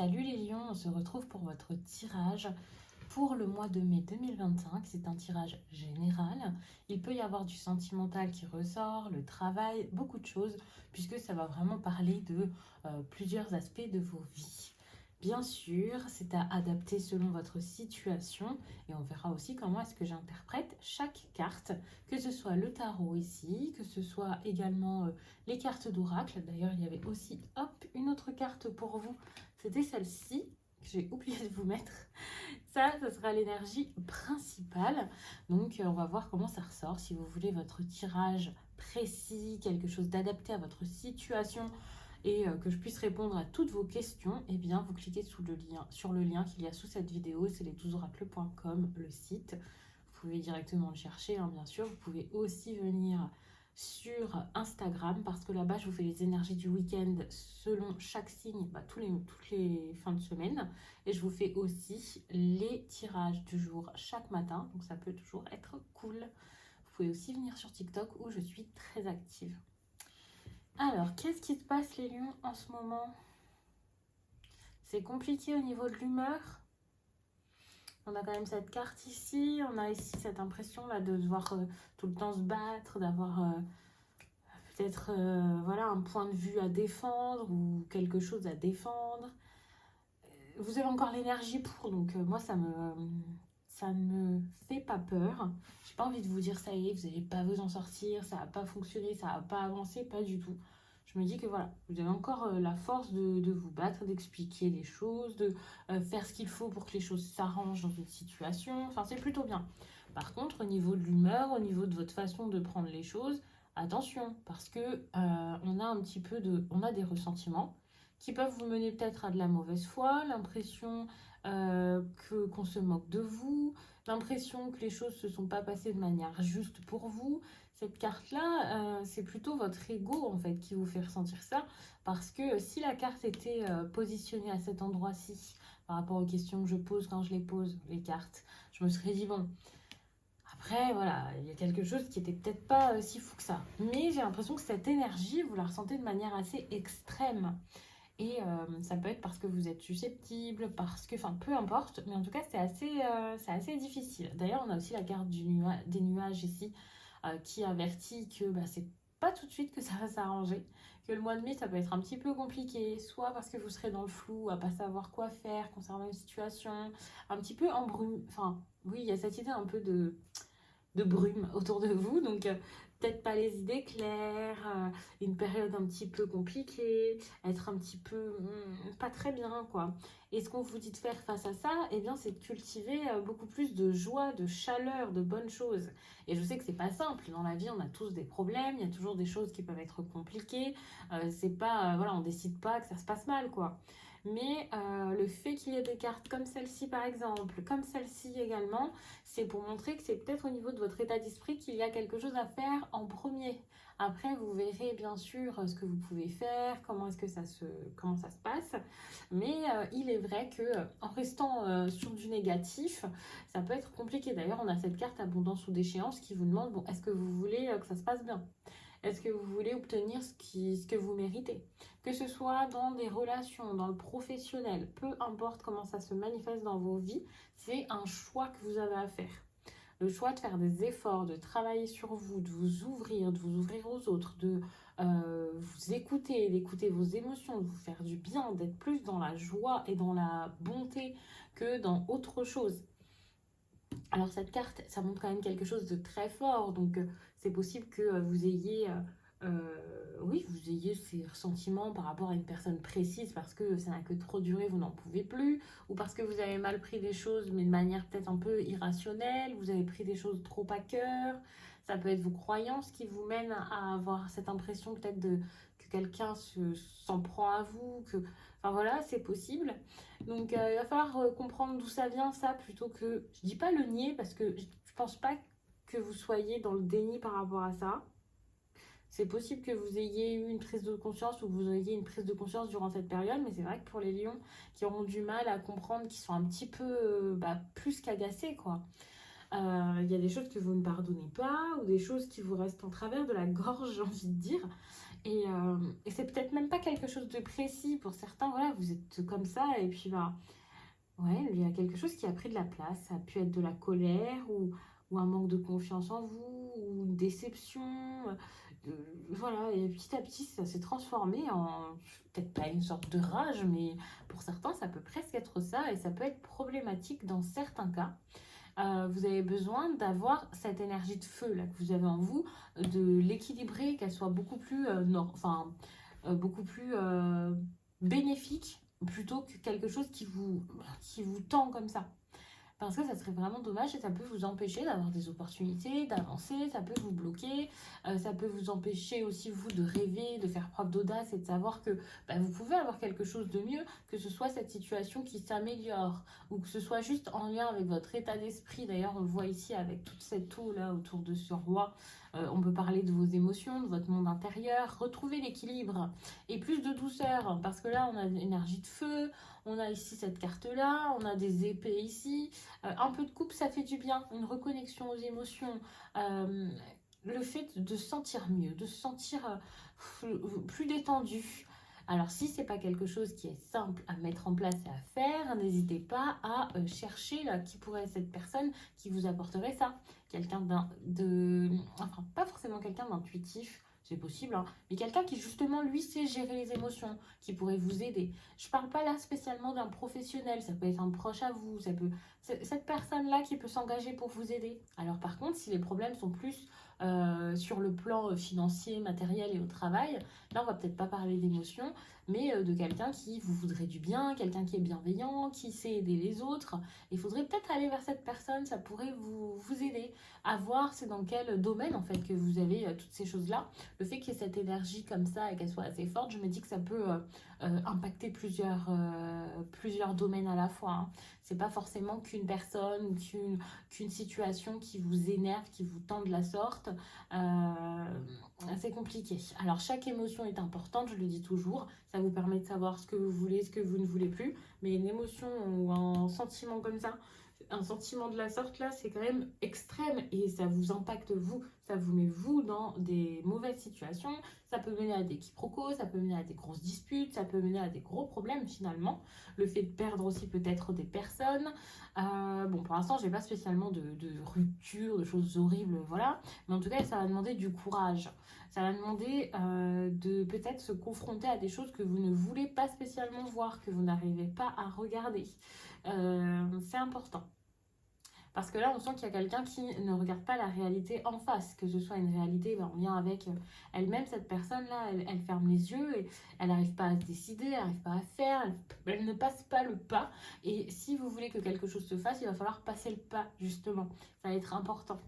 Salut les lions, on se retrouve pour votre tirage pour le mois de mai 2025. C'est un tirage général. Il peut y avoir du sentimental qui ressort, le travail, beaucoup de choses, puisque ça va vraiment parler de plusieurs aspects de vos vies. Bien sûr, c'est à adapter selon votre situation et on verra aussi comment est-ce que j'interprète chaque carte, que ce soit le tarot ici, que ce soit également les cartes d'oracle. D'ailleurs, il y avait aussi une autre carte pour vous. C'était celle-ci que j'ai oublié de vous mettre. Ça sera l'énergie principale. Donc, on va voir comment ça ressort. Si vous voulez votre tirage précis, quelque chose d'adapté à votre situation et que je puisse répondre à toutes vos questions, eh bien, vous cliquez sur le lien qu'il y a sous cette vidéo. C'est les12oracles.com, le site. Vous pouvez directement le chercher, hein, bien sûr. Vous pouvez aussi venir sur Instagram parce que là-bas je vous fais les énergies du week-end selon chaque signe, toutes les fins de semaine, et je vous fais aussi les tirages du jour chaque matin, donc ça peut toujours être cool. Vous pouvez aussi venir sur TikTok où je suis très active. Alors, qu'est-ce qui se passe les lions en ce moment? C'est compliqué au niveau de l'humeur. On a quand même cette carte ici, on a ici cette impression là de devoir tout le temps se battre, d'avoir peut-être voilà, un point de vue à défendre ou quelque chose à défendre. Vous avez encore l'énergie pour, donc moi ça me fait pas peur. J'ai pas envie de vous dire ça y est, vous n'allez pas vous en sortir, ça va pas fonctionner, ça va pas avancer, pas du tout. Je me dis que voilà, vous avez encore la force de vous battre, d'expliquer les choses, de faire ce qu'il faut pour que les choses s'arrangent dans une situation. Enfin, c'est plutôt bien. Par contre, au niveau de l'humeur, au niveau de votre façon de prendre les choses, attention, parce que on a des ressentiments qui peuvent vous mener peut-être à de la mauvaise foi, l'impression qu'on se moque de vous, l'impression que les choses ne se sont pas passées de manière juste pour vous. Cette carte-là, c'est plutôt votre ego en fait qui vous fait ressentir ça, parce que si la carte était positionnée à cet endroit-ci, par rapport aux questions que je pose quand je les pose, les cartes, je me serais dit bon, après, voilà, il y a quelque chose qui était peut-être pas si fou que ça. Mais j'ai l'impression que cette énergie, vous la ressentez de manière assez extrême. Et ça peut être parce que vous êtes susceptible, parce que, enfin, peu importe. Mais en tout cas, c'est assez difficile. D'ailleurs, on a aussi la carte des nuages ici qui avertit que c'est pas tout de suite que ça va s'arranger. Que le mois de mai, ça peut être un petit peu compliqué. Soit parce que vous serez dans le flou, à pas savoir quoi faire concernant une situation. Un petit peu en brume. Enfin, oui, il y a cette idée un peu de brume autour de vous, donc peut-être pas les idées claires, une période un petit peu compliquée, être un petit peu pas très bien quoi. Et ce qu'on vous dit de faire face à ça, eh bien c'est de cultiver beaucoup plus de joie, de chaleur, de bonnes choses. Et je sais que c'est pas simple, dans la vie on a tous des problèmes, il y a toujours des choses qui peuvent être compliquées, c'est pas, voilà, on décide pas que ça se passe mal quoi. Mais le fait qu'il y ait des cartes comme celle-ci par exemple, comme celle-ci également, c'est pour montrer que c'est peut-être au niveau de votre état d'esprit qu'il y a quelque chose à faire en premier. Après, vous verrez bien sûr ce que vous pouvez faire, comment ça se passe. Mais il est vrai que en restant sur du négatif, ça peut être compliqué. D'ailleurs, on a cette carte abondance ou déchéance qui vous demande, bon, est-ce que vous voulez que ça se passe bien? Est-ce que vous voulez obtenir ce que vous méritez? Que ce soit dans des relations, dans le professionnel, peu importe comment ça se manifeste dans vos vies, c'est un choix que vous avez à faire. Le choix de faire des efforts, de travailler sur vous, de vous ouvrir aux autres, de vous écouter, d'écouter vos émotions, de vous faire du bien, d'être plus dans la joie et dans la bonté que dans autre chose. Alors cette carte, ça montre quand même quelque chose de très fort, donc c'est possible que vous ayez, oui, vous ayez ces ressentiments par rapport à une personne précise parce que ça n'a que trop duré, vous n'en pouvez plus, ou parce que vous avez mal pris des choses, mais de manière peut-être un peu irrationnelle, vous avez pris des choses trop à cœur. Ça peut être vos croyances qui vous mènent à avoir cette impression peut-être que quelqu'un s'en prend à vous, que, enfin voilà, c'est possible. Donc il va falloir comprendre d'où ça vient, ça, plutôt que, je dis pas le nier, parce que je pense pas que vous soyez dans le déni par rapport à ça. C'est possible que vous ayez eu une prise de conscience ou que vous ayez une prise de conscience durant cette période, mais c'est vrai que pour les lions qui auront du mal à comprendre, qui sont un petit peu plus qu'agacés, quoi. Il y a des choses que vous ne pardonnez pas ou des choses qui vous restent en travers de la gorge, j'ai envie de dire. Et c'est peut-être même pas quelque chose de précis. Pour certains, voilà, vous êtes comme ça, et puis bah, ouais, il y a quelque chose qui a pris de la place. Ça a pu être de la colère ou un manque de confiance en vous ou une déception. Voilà, et petit à petit, ça s'est transformé en peut-être pas une sorte de rage, mais pour certains, ça peut presque être ça et ça peut être problématique dans certains cas. Vous avez besoin d'avoir cette énergie de feu là que vous avez en vous, de l'équilibrer, qu'elle soit beaucoup plus, beaucoup plus bénéfique plutôt que quelque chose qui vous tend comme ça. Parce que ça serait vraiment dommage et ça peut vous empêcher d'avoir des opportunités, d'avancer, ça peut vous bloquer, ça peut vous empêcher aussi vous de rêver, de faire preuve d'audace et de savoir que bah, vous pouvez avoir quelque chose de mieux, que ce soit cette situation qui s'améliore ou que ce soit juste en lien avec votre état d'esprit. D'ailleurs, on le voit ici avec toute cette eau là autour de ce roi. On peut parler de vos émotions, de votre monde intérieur, retrouver l'équilibre et plus de douceur parce que là on a une énergie de feu, on a ici cette carte là, on a des épées ici. Un peu de coupe, ça fait du bien, une reconnexion aux émotions, le fait de se sentir mieux, de se sentir plus détendu. Alors si c'est pas quelque chose qui est simple à mettre en place et à faire, n'hésitez pas à chercher là, qui pourrait être cette personne qui vous apporterait ça. Quelqu'un enfin pas forcément quelqu'un d'intuitif, c'est possible, hein, mais quelqu'un qui justement lui sait gérer les émotions, qui pourrait vous aider. Je parle pas là spécialement d'un professionnel, ça peut être un proche à vous, ça peut cette personne-là qui peut s'engager pour vous aider. Alors par contre, si les problèmes sont plus sur le plan financier, matériel et au travail, là on va peut-être pas parler d'émotions, mais de quelqu'un qui vous voudrait du bien, quelqu'un qui est bienveillant, qui sait aider les autres. Il faudrait peut-être aller vers cette personne, ça pourrait vous aider à voir c'est dans quel domaine en fait que vous avez toutes ces choses-là. Le fait qu'il y ait cette énergie comme ça et qu'elle soit assez forte, je me dis que ça peut impacter plusieurs domaines à la fois, hein. C'est pas forcément qu'une personne ou qu'une situation qui vous énerve, qui vous tend de la sorte. C'est compliqué. Alors chaque émotion est importante, je le dis toujours. Ça vous permet de savoir ce que vous voulez, ce que vous ne voulez plus. Mais une émotion ou un sentiment comme ça, un sentiment de la sorte là, c'est quand même extrême et ça vous impacte vous, ça vous met vous dans des mauvaises situations, ça peut mener à des quiproquos, ça peut mener à des grosses disputes, ça peut mener à des gros problèmes finalement, le fait de perdre aussi peut-être des personnes. Bon, pour l'instant j'ai pas spécialement de rupture, de choses horribles, voilà, mais en tout cas ça va demander du courage, ça va demander de peut-être se confronter à des choses que vous ne voulez pas spécialement voir, que vous n'arrivez pas à regarder. C'est important. Parce que là, on sent qu'il y a quelqu'un qui ne regarde pas la réalité en face, que ce soit une réalité en lien avec elle-même, cette personne-là, elle ferme les yeux et elle n'arrive pas à se décider, elle n'arrive pas à faire, elle ne passe pas le pas. Et si vous voulez que quelque chose se fasse, il va falloir passer le pas, justement. Ça va être important.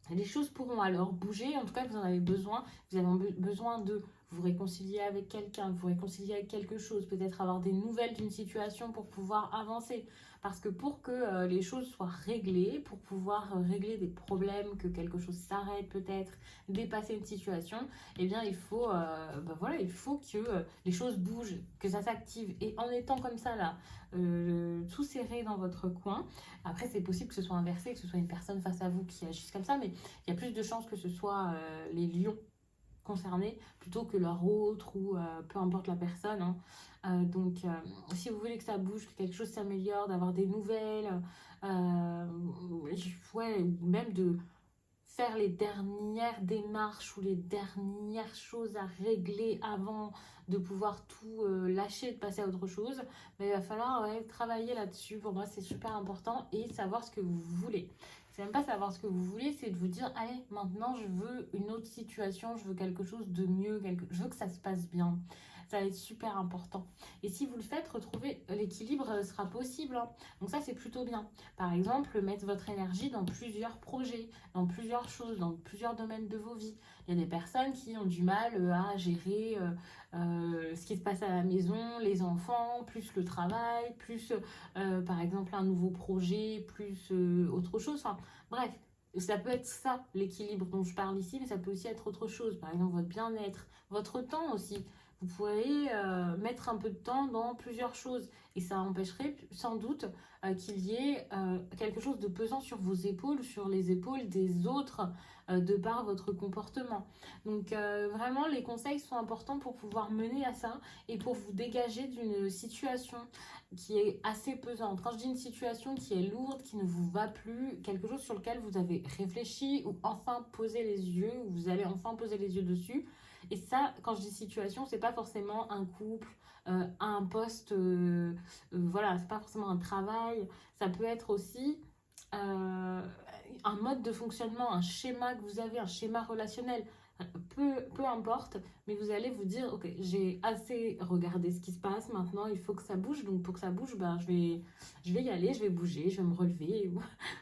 Les choses pourront alors bouger, en tout cas vous en avez besoin, vous avez besoin de vous réconcilier avec quelqu'un, vous réconcilier avec quelque chose, peut-être avoir des nouvelles d'une situation pour pouvoir avancer. Parce que pour que les choses soient réglées, pour pouvoir régler des problèmes, que quelque chose s'arrête peut-être, dépasser une situation, eh bien il faut que les choses bougent, que ça s'active. Et en étant comme ça là, tout serré dans votre coin, après c'est possible que ce soit inversé, que ce soit une personne face à vous qui agisse comme ça, mais il y a plus de chances que ce soit les lions concernés plutôt que leur autre ou peu importe la personne, hein. Si vous voulez que ça bouge, que quelque chose s'améliore, d'avoir des nouvelles, ouais, même de faire les dernières démarches ou les dernières choses à régler avant de pouvoir tout lâcher, de passer à autre chose, mais il va falloir travailler là-dessus. Pour moi, c'est super important et savoir ce que vous voulez. C'est même pas savoir ce que vous voulez, c'est de vous dire, allez, maintenant je veux une autre situation, je veux quelque chose de mieux, je veux que ça se passe bien. Ça va être super important. Et si vous le faites, retrouver l'équilibre sera possible, hein. Donc ça, c'est plutôt bien. Par exemple, mettre votre énergie dans plusieurs projets, dans plusieurs choses, dans plusieurs domaines de vos vies. Il y a des personnes qui ont du mal à gérer ce qui se passe à la maison, les enfants, plus le travail, plus par exemple un nouveau projet, plus autre chose. Enfin, bref, ça peut être ça l'équilibre dont je parle ici, mais ça peut aussi être autre chose. Par exemple, votre bien-être, votre temps aussi. Vous pourriez mettre un peu de temps dans plusieurs choses et ça empêcherait sans doute qu'il y ait quelque chose de pesant sur vos épaules, sur les épaules des autres, de par votre comportement. Donc vraiment, les conseils sont importants pour pouvoir mener à ça et pour vous dégager d'une situation qui est assez pesante. Quand je dis une situation qui est lourde, qui ne vous va plus, quelque chose sur lequel vous avez réfléchi ou enfin posé les yeux, ou vous allez enfin poser les yeux dessus. Et ça, quand je dis situation, c'est pas forcément un couple, un poste, voilà, c'est pas forcément un travail. Ça peut être aussi un mode de fonctionnement, un schéma que vous avez, un schéma relationnel. Peu importe, mais vous allez vous dire, ok, j'ai assez regardé ce qui se passe, maintenant il faut que ça bouge, donc pour que ça bouge, ben, je vais y aller, je vais bouger, je vais me relever,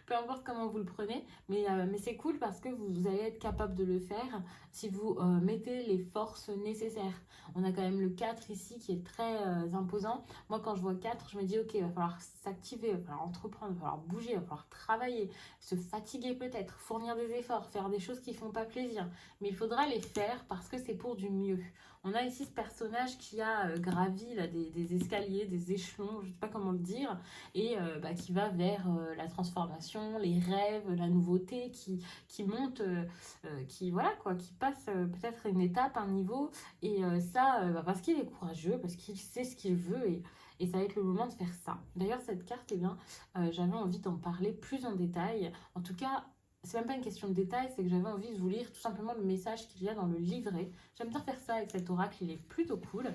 peu importe comment vous le prenez, mais c'est cool parce que vous allez être capable de le faire si vous mettez les forces nécessaires. On a quand même le 4 ici qui est très imposant. Moi quand je vois 4, je me dis, ok, il va falloir s'activer, il va falloir entreprendre, il va falloir bouger, il va falloir travailler, se fatiguer peut-être, fournir des efforts, faire des choses qui font pas plaisir, mais il faudra les faire parce que c'est pour du mieux. On a ici ce personnage qui a gravi là, des escaliers, des échelons, je ne sais pas comment le dire, et qui va vers la transformation, les rêves, la nouveauté, qui monte, voilà, quoi, qui passe peut-être une étape, un niveau, et parce qu'il est courageux, parce qu'il sait ce qu'il veut, et ça va être le moment de faire ça. D'ailleurs, cette carte, eh bien, j'avais envie d'en parler plus en détail. En tout cas, c'est même pas une question de détail, c'est que j'avais envie de vous lire tout simplement le message qu'il y a dans le livret. J'aime bien faire ça avec cet oracle, il est plutôt cool.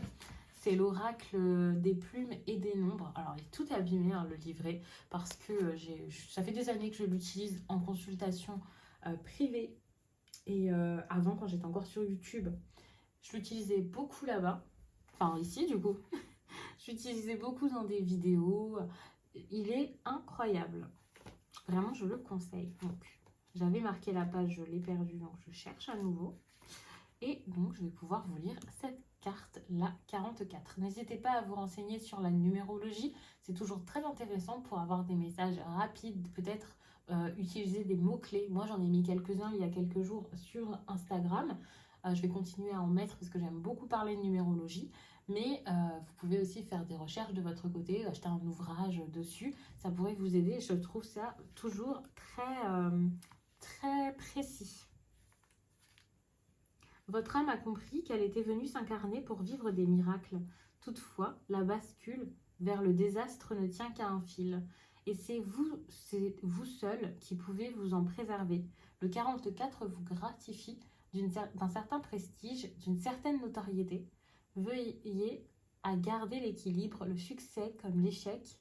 C'est l'oracle des plumes et des nombres. Alors, il est tout abîmé, hein, le livret, parce que ça fait des années que je l'utilise en consultation privée. Et avant, quand j'étais encore sur YouTube, je l'utilisais beaucoup là-bas. Enfin, ici, du coup. Je l'utilisais beaucoup dans des vidéos. Il est incroyable. Vraiment, je le conseille. Donc, j'avais marqué la page, je l'ai perdue, donc je cherche à nouveau. Et donc, je vais pouvoir vous lire cette carte, la 44. N'hésitez pas à vous renseigner sur la numérologie. C'est toujours très intéressant pour avoir des messages rapides, peut-être utiliser des mots-clés. Moi, j'en ai mis quelques-uns il y a quelques jours sur Instagram. Je vais continuer à en mettre parce que j'aime beaucoup parler de numérologie. Mais vous pouvez aussi faire des recherches de votre côté, acheter un ouvrage dessus. Ça pourrait vous aider. Je trouve ça toujours très précis. Votre âme a compris qu'elle était venue s'incarner pour vivre des miracles. Toutefois, la bascule vers le désastre ne tient qu'à un fil. Et c'est vous seul qui pouvez vous en préserver. Le 44 vous gratifie d'un certain prestige, d'une certaine notoriété. Veuillez à garder l'équilibre. Le succès comme l'échec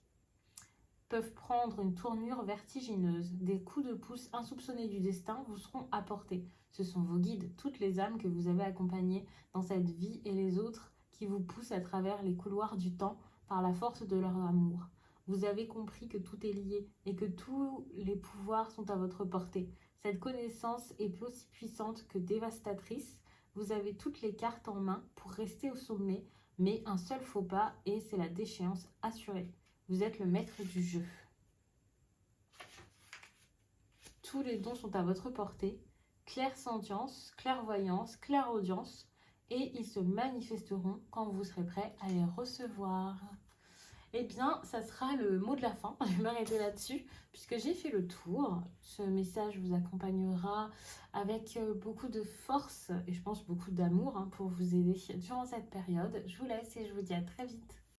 peuvent prendre une tournure vertigineuse. Des coups de pouce insoupçonnés du destin vous seront apportés. Ce sont vos guides, toutes les âmes que vous avez accompagnées dans cette vie et les autres qui vous poussent à travers les couloirs du temps par la force de leur amour. Vous avez compris que tout est lié et que tous les pouvoirs sont à votre portée. Cette connaissance est aussi puissante que dévastatrice. Vous avez toutes les cartes en main pour rester au sommet, mais un seul faux pas et c'est la déchéance assurée. Vous êtes le maître du jeu. Tous les dons sont à votre portée. Clairsentience, clairvoyance, clairaudience. Et ils se manifesteront quand vous serez prêt à les recevoir. Eh bien, ça sera le mot de la fin. Je vais m'arrêter là-dessus puisque j'ai fait le tour. Ce message vous accompagnera avec beaucoup de force et je pense beaucoup d'amour pour vous aider durant cette période. Je vous laisse et je vous dis à très vite.